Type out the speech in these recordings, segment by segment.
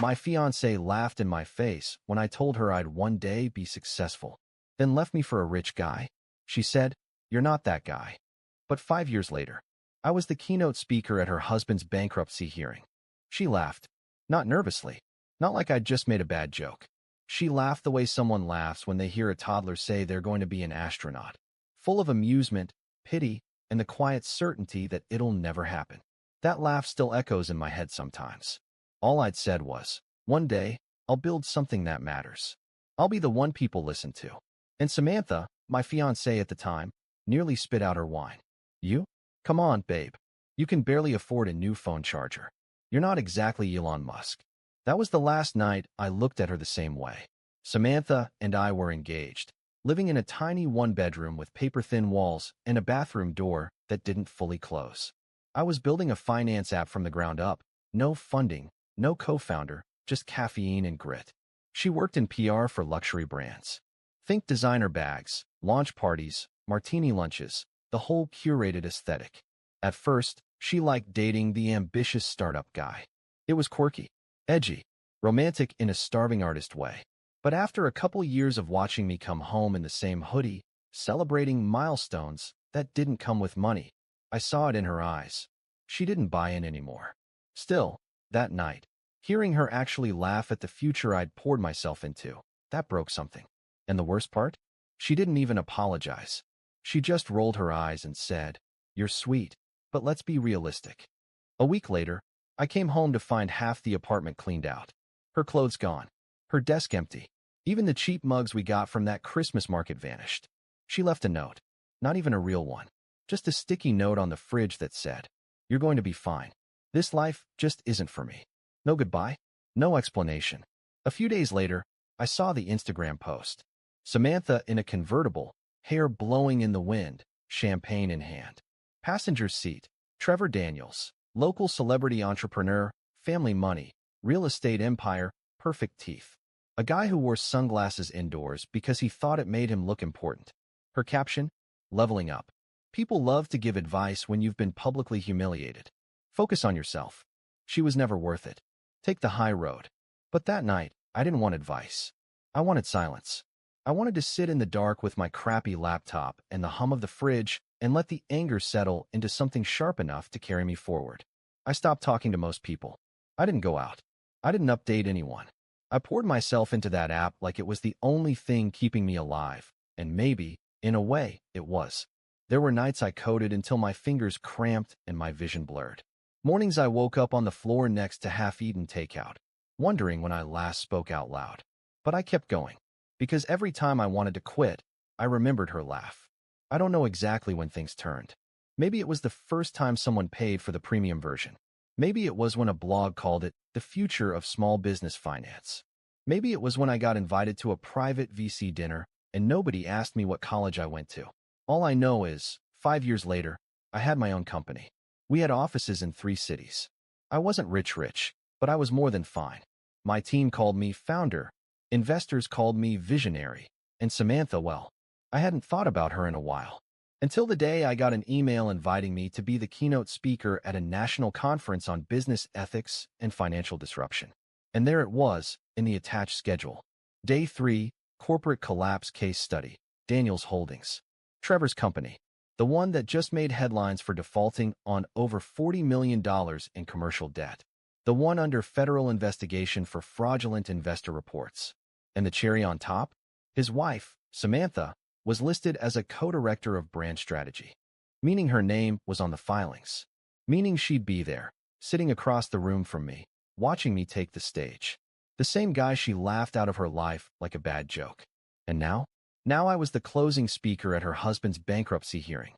My fiancée laughed in my face when I told her I'd one day be successful, then left me for a rich guy. She said, "You're not that guy." But 5 years later, I was the keynote speaker at her husband's bankruptcy hearing. She laughed, not nervously, not like I'd just made a bad joke. She laughed the way someone laughs when they hear a toddler say they're going to be an astronaut, full of amusement, pity, and the quiet certainty that it'll never happen. That laugh still echoes in my head sometimes. All I'd said was, one day, I'll build something that matters. I'll be the one people listen to. And Samantha, my fiancée at the time, nearly spit out her wine. You? Come on, babe. You can barely afford a new phone charger. You're not exactly Elon Musk. That was the last night I looked at her the same way. Samantha and I were engaged, living in a tiny one-bedroom with paper-thin walls and a bathroom door that didn't fully close. I was building a finance app from the ground up. No funding, no co-founder, just caffeine and grit. She worked in PR for luxury brands. Think designer bags, launch parties, martini lunches, the whole curated aesthetic. At first, she liked dating the ambitious startup guy. It was quirky, edgy, romantic in a starving artist way. But after a couple years of watching me come home in the same hoodie, celebrating milestones that didn't come with money, I saw it in her eyes. She didn't buy in anymore. Still, that night, hearing her actually laugh at the future I'd poured myself into, that broke something. And the worst part? She didn't even apologize. She just rolled her eyes and said, "You're sweet, but let's be realistic." A week later, I came home to find half the apartment cleaned out. Her clothes gone. Her desk empty. Even the cheap mugs we got from that Christmas market vanished. She left a note. Not even a real one. Just a sticky note on the fridge that said, "You're going to be fine. This life just isn't for me." No goodbye. No explanation. A few days later, I saw the Instagram post. Samantha in a convertible, hair blowing in the wind, champagne in hand. Passenger seat, Trevor Daniels, local celebrity entrepreneur, family money, real estate empire, perfect teeth. A guy who wore sunglasses indoors because he thought it made him look important. Her caption, "Leveling up." People love to give advice when you've been publicly humiliated. Focus on yourself. She was never worth it. Take the high road. But that night, I didn't want advice. I wanted silence. I wanted to sit in the dark with my crappy laptop and the hum of the fridge and let the anger settle into something sharp enough to carry me forward. I stopped talking to most people. I didn't go out. I didn't update anyone. I poured myself into that app like it was the only thing keeping me alive, and maybe, in a way, it was. There were nights I coded until my fingers cramped and my vision blurred. Mornings I woke up on the floor next to half-eaten takeout, wondering when I last spoke out loud. But I kept going, because every time I wanted to quit, I remembered her laugh. I don't know exactly when things turned. Maybe it was the first time someone paid for the premium version. Maybe it was when a blog called it the future of small business finance. Maybe it was when I got invited to a private VC dinner and nobody asked me what college I went to. All I know is, 5 years later, I had my own company. We had offices in 3 cities. I wasn't rich, but I was more than fine. My team called me founder. Investors called me visionary. And Samantha, well, I hadn't thought about her in a while. Until the day I got an email inviting me to be the keynote speaker at a national conference on business ethics and financial disruption. And there it was, in the attached schedule. Day 3, Corporate Collapse Case Study, Daniels Holdings. Trevor's company, the one that just made headlines for defaulting on over $40 million in commercial debt. The one under federal investigation for fraudulent investor reports. And the cherry on top? His wife, Samantha, was listed as a co-director of brand strategy, meaning her name was on the filings, meaning she'd be there, sitting across the room from me, watching me take the stage. The same guy she laughed out of her life like a bad joke. And now? Now I was the closing speaker at her husband's bankruptcy hearing.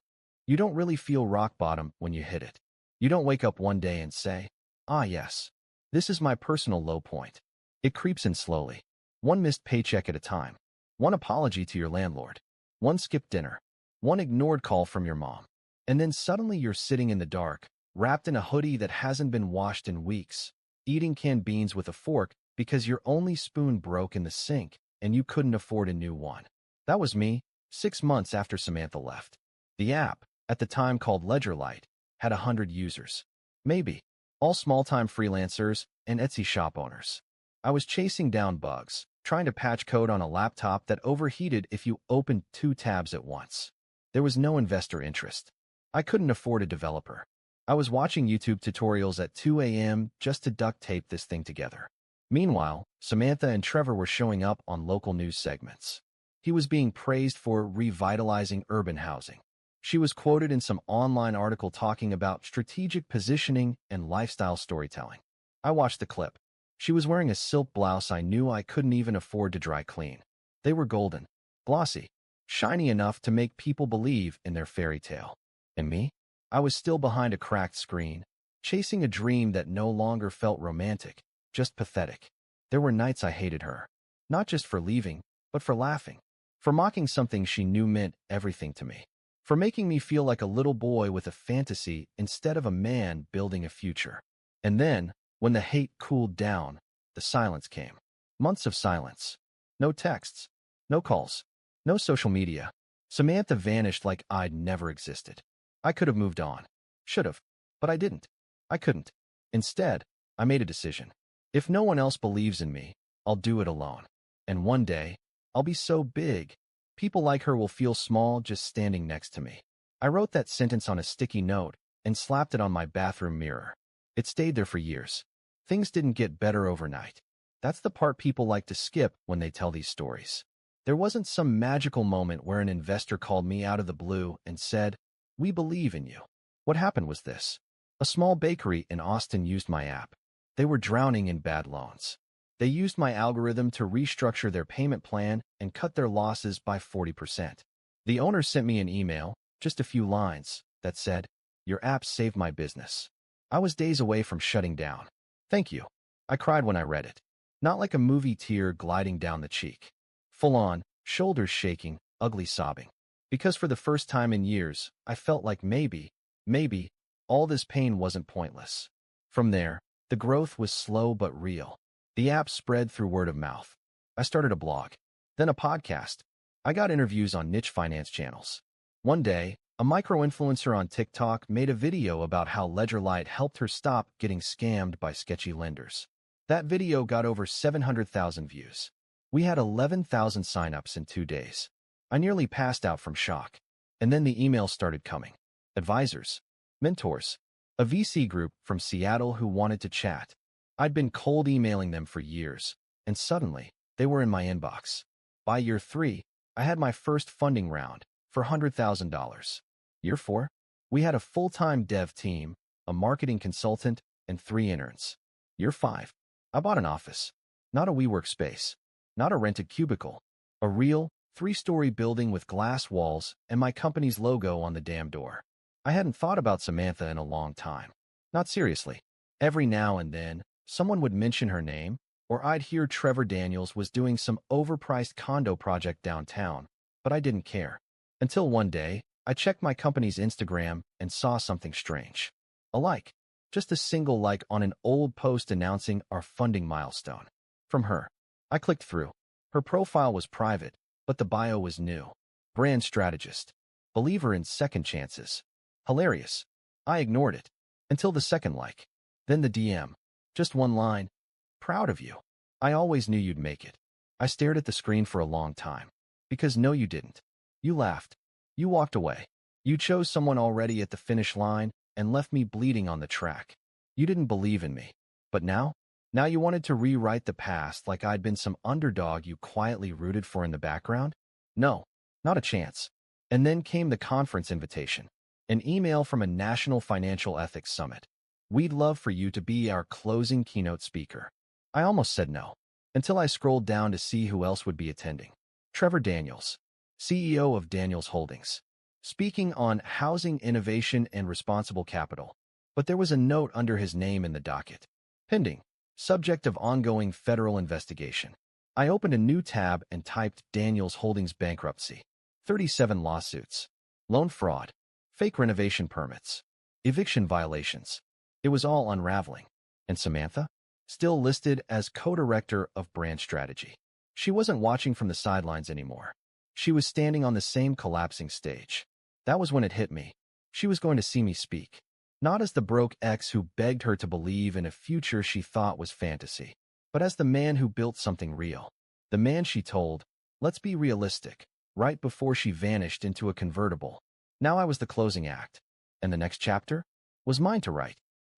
You don't really feel rock bottom when you hit it. You don't wake up one day and say, "Ah yes, this is my personal low point." It creeps in slowly, one missed paycheck at a time, one apology to your landlord, one skipped dinner, one ignored call from your mom. And then suddenly you're sitting in the dark, wrapped in a hoodie that hasn't been washed in weeks, eating canned beans with a fork because your only spoon broke in the sink and you couldn't afford a new one. That was me, 6 months after Samantha left. The app, at the time called Ledgerlight, had 100 users. Maybe. All small-time freelancers and Etsy shop owners. I was chasing down bugs, trying to patch code on a laptop that overheated if you opened 2 tabs at once. There was no investor interest. I couldn't afford a developer. I was watching YouTube tutorials at 2 a.m. just to duct tape this thing together. Meanwhile, Samantha and Trevor were showing up on local news segments. He was being praised for revitalizing urban housing. She was quoted in some online article talking about strategic positioning and lifestyle storytelling. I watched the clip. She was wearing a silk blouse I knew I couldn't even afford to dry clean. They were golden, glossy, shiny enough to make people believe in their fairy tale. And me? I was still behind a cracked screen, chasing a dream that no longer felt romantic, just pathetic. There were nights I hated her, not just for leaving, but for laughing, for mocking something she knew meant everything to me, for making me feel like a little boy with a fantasy instead of a man building a future. And then, when the hate cooled down, the silence came. Months of silence. No texts, no calls, no social media. Samantha vanished like I'd never existed. I could have moved on. Should have. But I didn't. I couldn't. Instead, I made a decision. If no one else believes in me, I'll do it alone. And one day, I'll be so big, people like her will feel small just standing next to me. I wrote that sentence on a sticky note and slapped it on my bathroom mirror. It stayed there for years. Things didn't get better overnight. That's the part people like to skip when they tell these stories. There wasn't some magical moment where an investor called me out of the blue and said, "We believe in you." What happened was this. A small bakery in Austin used my app. They were drowning in bad loans. They used my algorithm to restructure their payment plan and cut their losses by 40%. The owner sent me an email, just a few lines, that said, "Your app saved my business." I was days away from shutting down. Thank you. I cried when I read it. Not like a movie tear gliding down the cheek. Full on, shoulders shaking, ugly sobbing. Because for the first time in years, I felt like maybe, all this pain wasn't pointless. From there, the growth was slow but real. The app spread through word of mouth. I started a blog, then a podcast. I got interviews on niche finance channels. One day, a micro-influencer on TikTok made a video about how Ledgerlight helped her stop getting scammed by sketchy lenders. That video got over 700,000 views. We had 11,000 signups in 2 days. I nearly passed out from shock. And then the emails started coming. Advisors, mentors, a VC group from Seattle who wanted to chat. I'd been cold emailing them for years, and suddenly, they were in my inbox. By year 3, I had my first funding round for $100,000. Year 4, we had a full-time dev team, a marketing consultant, and 3 interns. Year 5, I bought an office. Not a WeWork space, not a rented cubicle, a real, 3-story building with glass walls and my company's logo on the damn door. I hadn't thought about Samantha in a long time. Not seriously. Every now and then, someone would mention her name, or I'd hear Trevor Daniels was doing some overpriced condo project downtown, but I didn't care. Until one day, I checked my company's Instagram and saw something strange. A like. Just a single like on an old post announcing our funding milestone. From her. I clicked through. Her profile was private, but the bio was new. Brand strategist. Believer in second chances. Hilarious. I ignored it. Until the second like. Then the DM. Just one line. Proud of you. I always knew you'd make it. I stared at the screen for a long time. Because no, you didn't. You laughed. You walked away. You chose someone already at the finish line and left me bleeding on the track. You didn't believe in me. But now? Now you wanted to rewrite the past like I'd been some underdog you quietly rooted for in the background? No, not a chance. And then came the conference invitation. An email from a national financial ethics summit. We'd love for you to be our closing keynote speaker. I almost said no, until I scrolled down to see who else would be attending. Trevor Daniels, CEO of Daniels Holdings, speaking on housing innovation and responsible capital. But there was a note under his name in the docket. Pending. Subject of ongoing federal investigation. I opened a new tab and typed Daniels Holdings bankruptcy. 37 lawsuits. Loan fraud. Fake renovation permits. Eviction violations. It was all unraveling. And Samantha? Still listed as co-director of brand strategy. She wasn't watching from the sidelines anymore. She was standing on the same collapsing stage. That was when it hit me. She was going to see me speak. Not as the broke ex who begged her to believe in a future she thought was fantasy. but as the man who built something real. The man she told, let's be realistic, right before she vanished into a convertible. Now I was the closing act, and the next chapter was mine to write.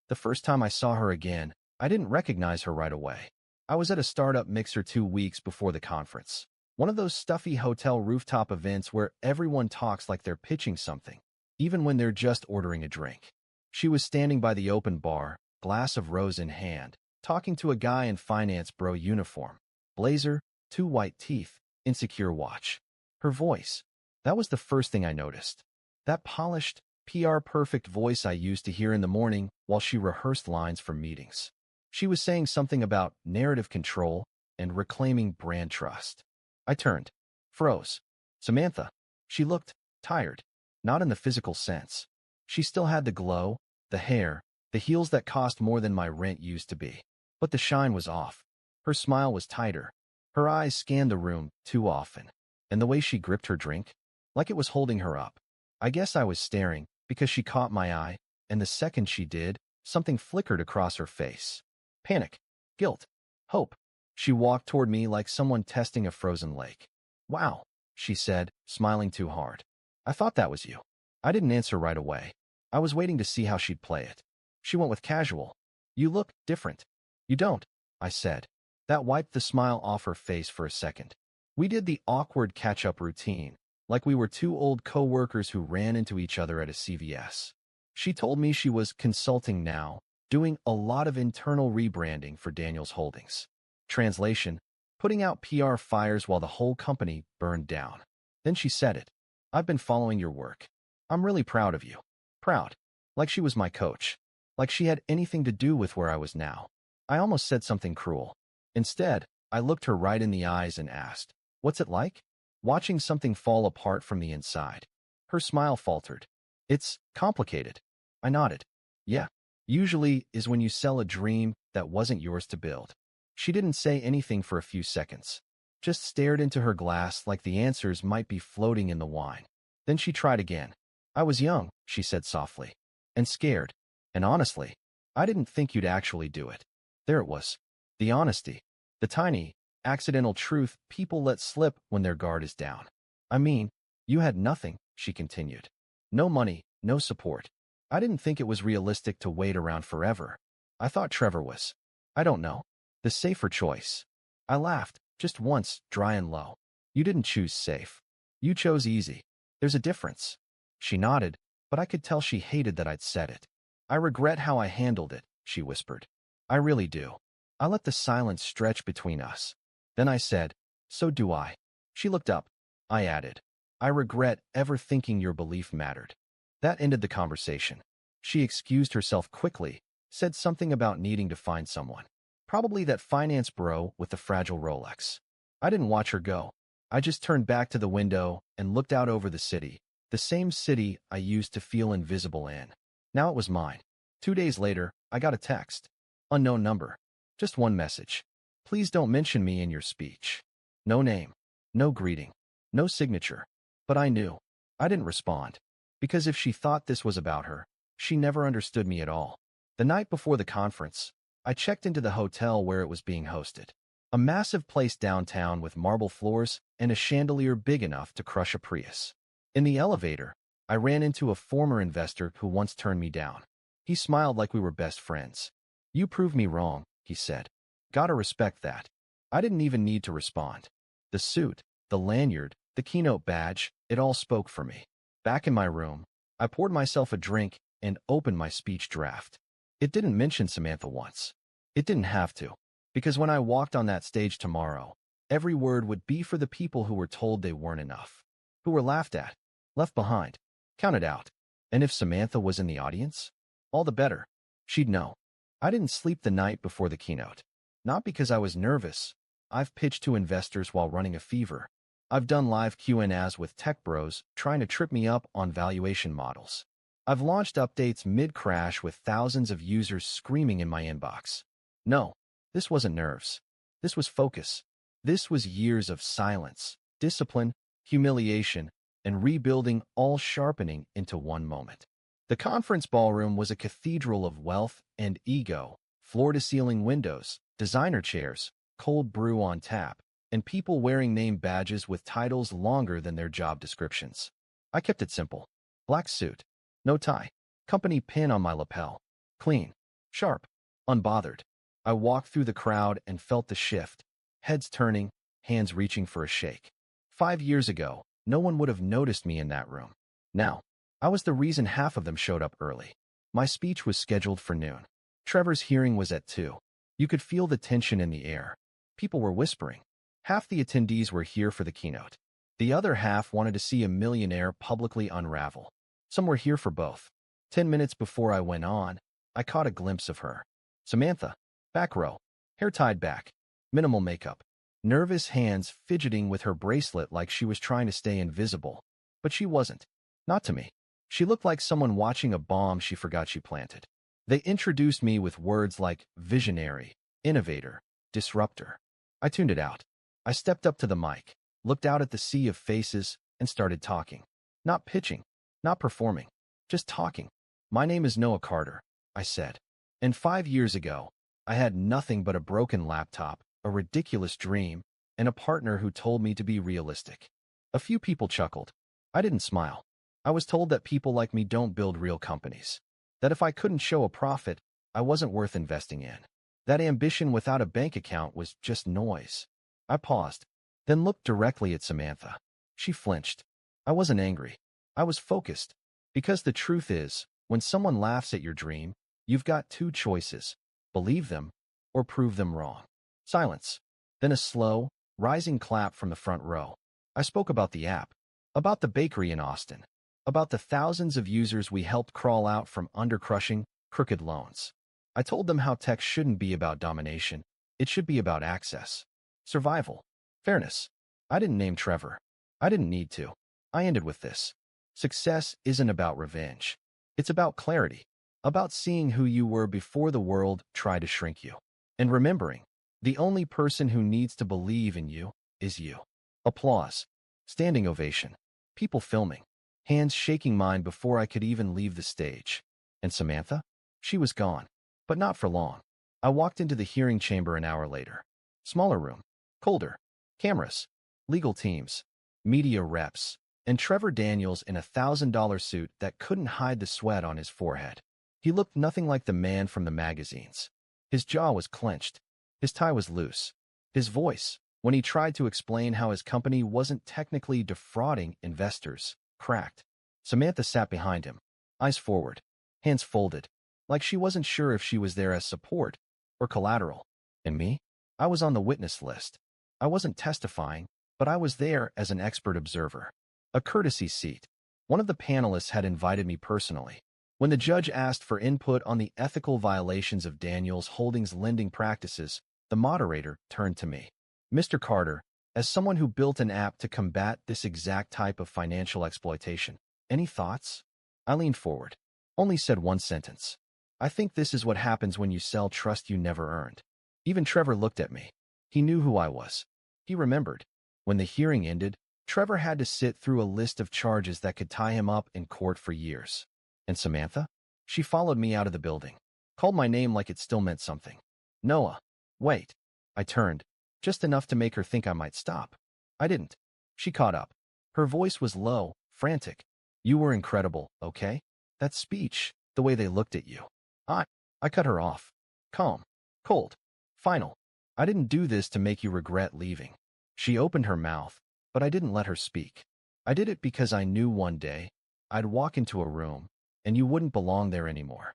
The first time I saw her again, I didn't recognize her right away. I was at a startup mixer 2 weeks before the conference. One of those stuffy hotel rooftop events where everyone talks like they're pitching something, even when they're just ordering a drink. She was standing by the open bar, glass of rose in hand, talking to a guy in finance bro uniform. Blazer, 2 white teeth, insecure watch. Her voice. That was the first thing I noticed. That polished, PR-perfect voice I used to hear in the morning while she rehearsed lines for meetings. She was saying something about narrative control and reclaiming brand trust. I turned. Froze. Samantha. She looked tired, not in the physical sense. She still had the glow, the hair, the heels that cost more than my rent used to be. But the shine was off. Her smile was tighter. Her eyes scanned the room too often. And the way she gripped her drink, like it was holding her up. I guess I was staring because she caught my eye, and the second she did, something flickered across her face. Panic, guilt, hope. She walked toward me like someone testing a frozen lake. Wow, she said, smiling too hard. I thought that was you. I didn't answer right away. I was waiting to see how she'd play it. She went with casual. You look different. You don't, I said. That wiped the smile off her face for a second. We did the awkward catch-up routine, like we were 2 old co-workers who ran into each other at a CVS. She told me she was consulting now, doing a lot of internal rebranding for Daniels Holdings. Translation, putting out PR fires while the whole company burned down. Then she said it. I've been following your work. I'm really proud of you. Proud. Like she was my coach. Like she had anything to do with where I was now. I almost said something cruel. Instead, I looked her right in the eyes and asked, what's it like? Watching something fall apart from the inside. Her smile faltered. It's complicated. I nodded. Yeah. Usually is when you sell a dream that wasn't yours to build. She didn't say anything for a few seconds, just stared into her glass like the answers might be floating in the wine. Then she tried again. I was young, she said softly, and scared. And honestly, I didn't think you'd actually do it. There it was. The honesty. The tiny, accidental truth people let slip when their guard is down. I mean, you had nothing, she continued. No money, no support. I didn't think it was realistic to wait around forever. I thought Trevor was. I don't know. The safer choice. I laughed, just once, dry and low. You didn't choose safe. You chose easy. There's a difference. She nodded, but I could tell she hated that I'd said it. I regret how I handled it, she whispered. I really do. I let the silence stretch between us. Then I said, so do I. She looked up. I added, I regret ever thinking your belief mattered. That ended the conversation. She excused herself quickly, said something about needing to find someone. Probably that finance bro with the fragile Rolex. I didn't watch her go. I just turned back to the window and looked out over the city, the same city I used to feel invisible in. Now it was mine. 2 days later, I got a text. Unknown number. Just one message. Please don't mention me in your speech. No name. No greeting. No signature. But I knew. I didn't respond. Because if she thought this was about her, she never understood me at all. The night before the conference, I checked into the hotel where it was being hosted. A massive place downtown with marble floors and a chandelier big enough to crush a Prius. In the elevator, I ran into a former investor who once turned me down. He smiled like we were best friends. You proved me wrong, he said. Gotta respect that. I didn't even need to respond. The suit, the lanyard, the keynote badge, it all spoke for me. Back in my room, I poured myself a drink and opened my speech draft. It didn't mention Samantha once. It didn't have to, because when I walked on that stage tomorrow, every word would be for the people who were told they weren't enough, who were laughed at, left behind, counted out. And if Samantha was in the audience, all the better. She'd know. I didn't sleep the night before the keynote. Not because I was nervous. I've pitched to investors while running a fever. I've done live Q&As with tech bros trying to trip me up on valuation models. I've launched updates mid-crash with thousands of users screaming in my inbox. No, this wasn't nerves. This was focus. This was years of silence, discipline, humiliation, and rebuilding all sharpening into one moment. The conference ballroom was a cathedral of wealth and ego, floor-to-ceiling windows, designer chairs, cold brew on tap, and people wearing name badges with titles longer than their job descriptions. I kept it simple. Black suit, no tie, company pin on my lapel. Clean, sharp, unbothered. I walked through the crowd and felt the shift, heads turning, hands reaching for a shake. 5 years ago, no one would have noticed me in that room. Now, I was the reason half of them showed up early. My speech was scheduled for noon. Trevor's hearing was at 2. You could feel the tension in the air. People were whispering. Half the attendees were here for the keynote. The other half wanted to see a millionaire publicly unravel. Some were here for both. 10 minutes before I went on, I caught a glimpse of her. Samantha, back row, hair tied back, minimal makeup, nervous hands fidgeting with her bracelet like she was trying to stay invisible. But she wasn't. Not to me. She looked like someone watching a bomb she forgot she planted. They introduced me with words like visionary, innovator, disruptor. I tuned it out. I stepped up to the mic, looked out at the sea of faces, and started talking. Not pitching, not performing, just talking. My name is Noah Carter, I said. And 5 years ago, I had nothing but a broken laptop, a ridiculous dream, and a partner who told me to be realistic. A few people chuckled. I didn't smile. I was told that people like me don't build real companies. That if I couldn't show a profit, I wasn't worth investing in. That ambition without a bank account was just noise. I paused, then looked directly at Samantha. She flinched. I wasn't angry. I was focused. Because the truth is, when someone laughs at your dream, you've got 2 choices: believe them or prove them wrong. Silence. Then a slow, rising clap from the front row. I spoke about the app, about the bakery in Austin, about the thousands of users we helped crawl out from under-crushing, crooked loans. I told them how tech shouldn't be about domination. It should be about access, survival, fairness. I didn't name Trevor. I didn't need to. I ended with this. Success isn't about revenge. It's about clarity, about seeing who you were before the world tried to shrink you. And remembering, the only person who needs to believe in you is you. Applause. Standing ovation. People filming. Hands shaking mine before I could even leave the stage. And Samantha? She was gone. But not for long. I walked into the hearing chamber an hour later. Smaller room. Colder. Cameras. Legal teams. Media reps. And Trevor Daniels in a $1,000 suit that couldn't hide the sweat on his forehead. He looked nothing like the man from the magazines. His jaw was clenched. His tie was loose. His voice, when he tried to explain how his company wasn't technically defrauding investors, cracked. Samantha sat behind him, eyes forward, hands folded, like she wasn't sure if she was there as support or collateral. And me? I was on the witness list. I wasn't testifying, but I was there as an expert observer. A courtesy seat. One of the panelists had invited me personally. When the judge asked for input on the ethical violations of Daniels Holdings' lending practices, the moderator turned to me. Mr. Carter, as someone who built an app to combat this exact type of financial exploitation, any thoughts? I leaned forward. Only said one sentence. I think this is what happens when you sell trust you never earned. Even Trevor looked at me. He knew who I was. He remembered. When the hearing ended, Trevor had to sit through a list of charges that could tie him up in court for years. And Samantha? She followed me out of the building. Called my name like it still meant something. Noah. Wait. I turned. Just enough to make her think I might stop. I didn't. She caught up. Her voice was low, frantic. You were incredible, okay? That speech, the way they looked at you. I cut her off. Calm. Cold. Final. I didn't do this to make you regret leaving. She opened her mouth, but I didn't let her speak. I did it because I knew one day I'd walk into a room and you wouldn't belong there anymore.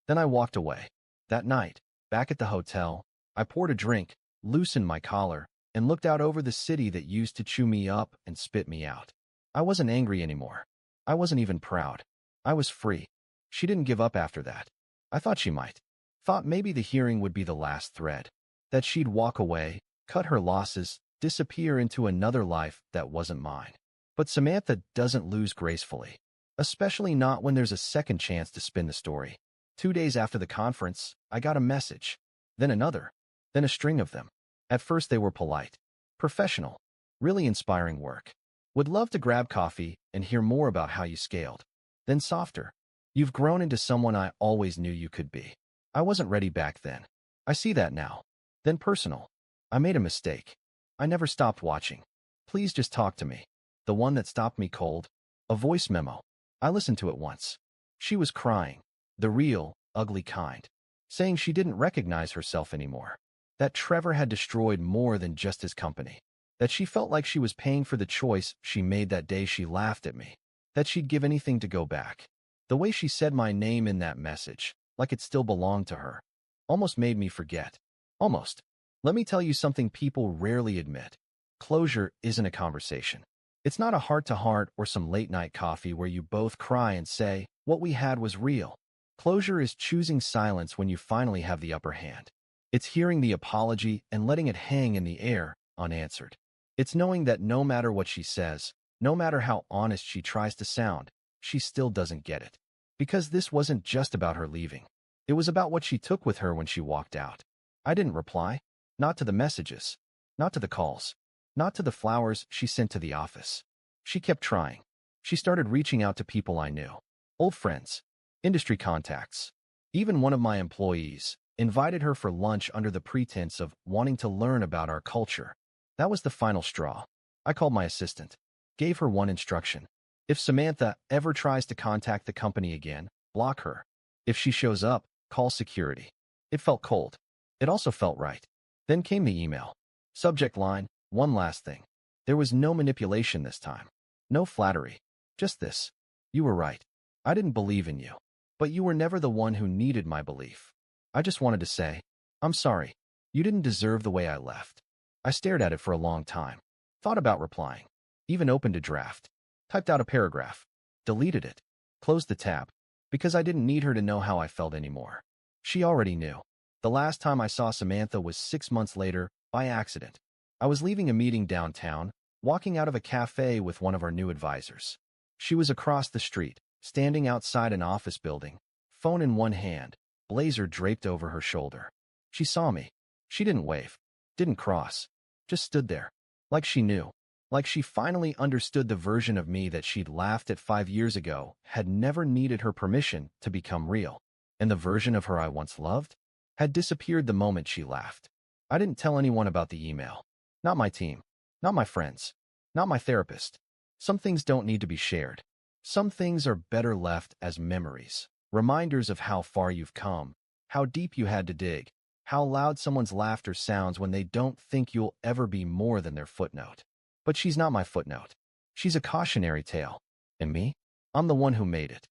Then I walked away. That night, back at the hotel, I poured a drink, loosened my collar, and looked out over the city that used to chew me up and spit me out. I wasn't angry anymore. I wasn't even proud. I was free. She didn't give up after that. I thought she might. Thought maybe the hearing would be the last thread. That she'd walk away, cut her losses, disappear into another life that wasn't mine. But Samantha doesn't lose gracefully. Especially not when there's a second chance to spin the story. 2 days after the conference, I got a message. Then another. Then a string of them. At first they were polite. Professional. Really inspiring work. Would love to grab coffee and hear more about how you scaled. Then softer. You've grown into someone I always knew you could be. I wasn't ready back then. I see that now. Then personal. I made a mistake. I never stopped watching. Please just talk to me. The one that stopped me cold? A voice memo. I listened to it once. She was crying. The real, ugly kind. Saying she didn't recognize herself anymore. That Trevor had destroyed more than just his company. That she felt like she was paying for the choice she made that day she laughed at me. That she'd give anything to go back. The way she said my name in that message, like it still belonged to her, almost made me forget. Almost. Let me tell you something people rarely admit. Closure isn't a conversation. It's not a heart-to-heart or some late-night coffee where you both cry and say, what we had was real. Closure is choosing silence when you finally have the upper hand. It's hearing the apology and letting it hang in the air, unanswered. It's knowing that no matter what she says, no matter how honest she tries to sound, she still doesn't get it. Because this wasn't just about her leaving. It was about what she took with her when she walked out. I didn't reply. Not to the messages. Not to the calls. Not to the flowers she sent to the office. She kept trying. She started reaching out to people I knew. Old friends. Industry contacts. Even one of my employees invited her for lunch under the pretense of wanting to learn about our culture. That was the final straw. I called my assistant. Gave her one instruction. If Samantha ever tries to contact the company again, block her. If she shows up, call security. It felt cold. It also felt right. Then came the email. Subject line, one last thing. There was no manipulation this time. No flattery. Just this. You were right. I didn't believe in you. But you were never the one who needed my belief. I just wanted to say, I'm sorry. You didn't deserve the way I left. I stared at it for a long time. Thought about replying. Even opened a draft. Typed out a paragraph. Deleted it. Closed the tab. Because I didn't need her to know how I felt anymore. She already knew. The last time I saw Samantha was 6 months later, by accident. I was leaving a meeting downtown, walking out of a cafe with one of our new advisors. She was across the street, standing outside an office building, phone in one hand, blazer draped over her shoulder. She saw me. She didn't wave. Didn't cross. Just stood there. Like she knew. Like she finally understood the version of me that she'd laughed at 5 years ago had never needed her permission to become real. And the version of her I once loved had disappeared the moment she laughed. I didn't tell anyone about the email. Not my team. Not my friends. Not my therapist. Some things don't need to be shared. Some things are better left as memories. Reminders of how far you've come. How deep you had to dig. How loud someone's laughter sounds when they don't think you'll ever be more than their footnote. But she's not my footnote. She's a cautionary tale. And me? I'm the one who made it.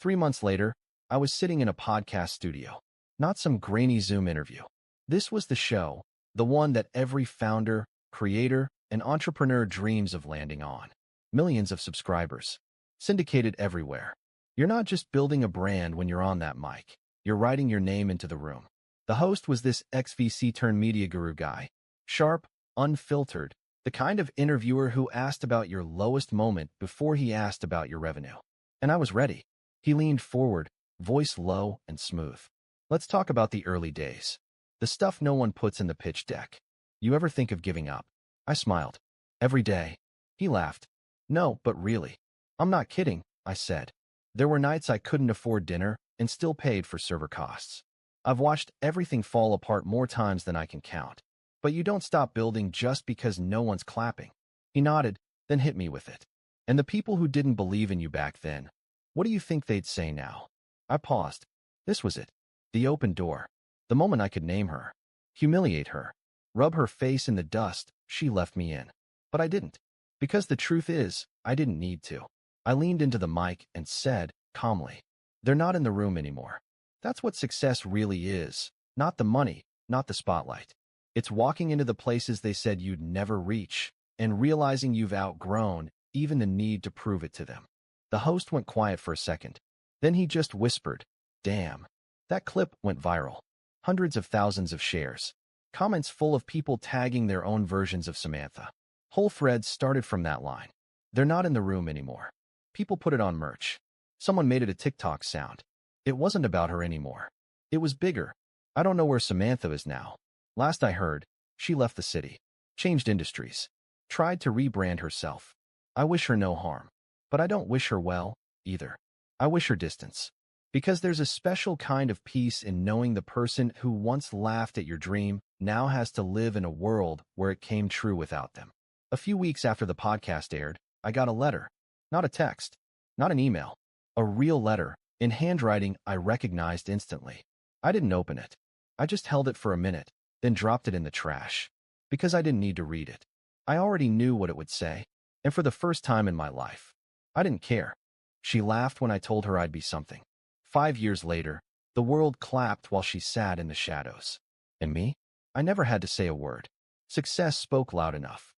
3 months later, I was sitting in a podcast studio. Not some grainy Zoom interview. This was the show, the one that every founder, creator, and entrepreneur dreams of landing on. Millions of subscribers. Syndicated everywhere. You're not just building a brand when you're on that mic. You're writing your name into the room. The host was this ex-VC-turned-media guru guy. Sharp, unfiltered, the kind of interviewer who asked about your lowest moment before he asked about your revenue. And I was ready. He leaned forward, voice low and smooth. Let's talk about the early days. The stuff no one puts in the pitch deck. You ever think of giving up? I smiled. Every day. He laughed. No, but really. I'm not kidding, I said. There were nights I couldn't afford dinner and still paid for server costs. I've watched everything fall apart more times than I can count. But you don't stop building just because no one's clapping. He nodded, then hit me with it. And the people who didn't believe in you back then, what do you think they'd say now? I paused. This was it. The open door. The moment I could name her. Humiliate her. Rub her face in the dust she left me in. But I didn't. Because the truth is, I didn't need to. I leaned into the mic and said, calmly, they're not in the room anymore. That's what success really is. Not the money, not the spotlight. It's walking into the places they said you'd never reach and realizing you've outgrown even the need to prove it to them. The host went quiet for a second. Then he just whispered, damn. That clip went viral. Hundreds of thousands of shares. Comments full of people tagging their own versions of Samantha. Whole threads started from that line. They're not in the room anymore. People put it on merch. Someone made it a TikTok sound. It wasn't about her anymore. It was bigger. I don't know where Samantha is now. Last I heard, she left the city. Changed industries. Tried to rebrand herself. I wish her no harm. But I don't wish her well, either. I wish her distance. Because there's a special kind of peace in knowing the person who once laughed at your dream now has to live in a world where it came true without them. A few weeks after the podcast aired, I got a letter. Not a text, not an email. A real letter, in handwriting I recognized instantly. I didn't open it. I just held it for a minute, then dropped it in the trash. Because I didn't need to read it. I already knew what it would say, and for the first time in my life, I didn't care. She laughed when I told her I'd be something. 5 years later, the world clapped while she sat in the shadows. And me? I never had to say a word. Success spoke loud enough.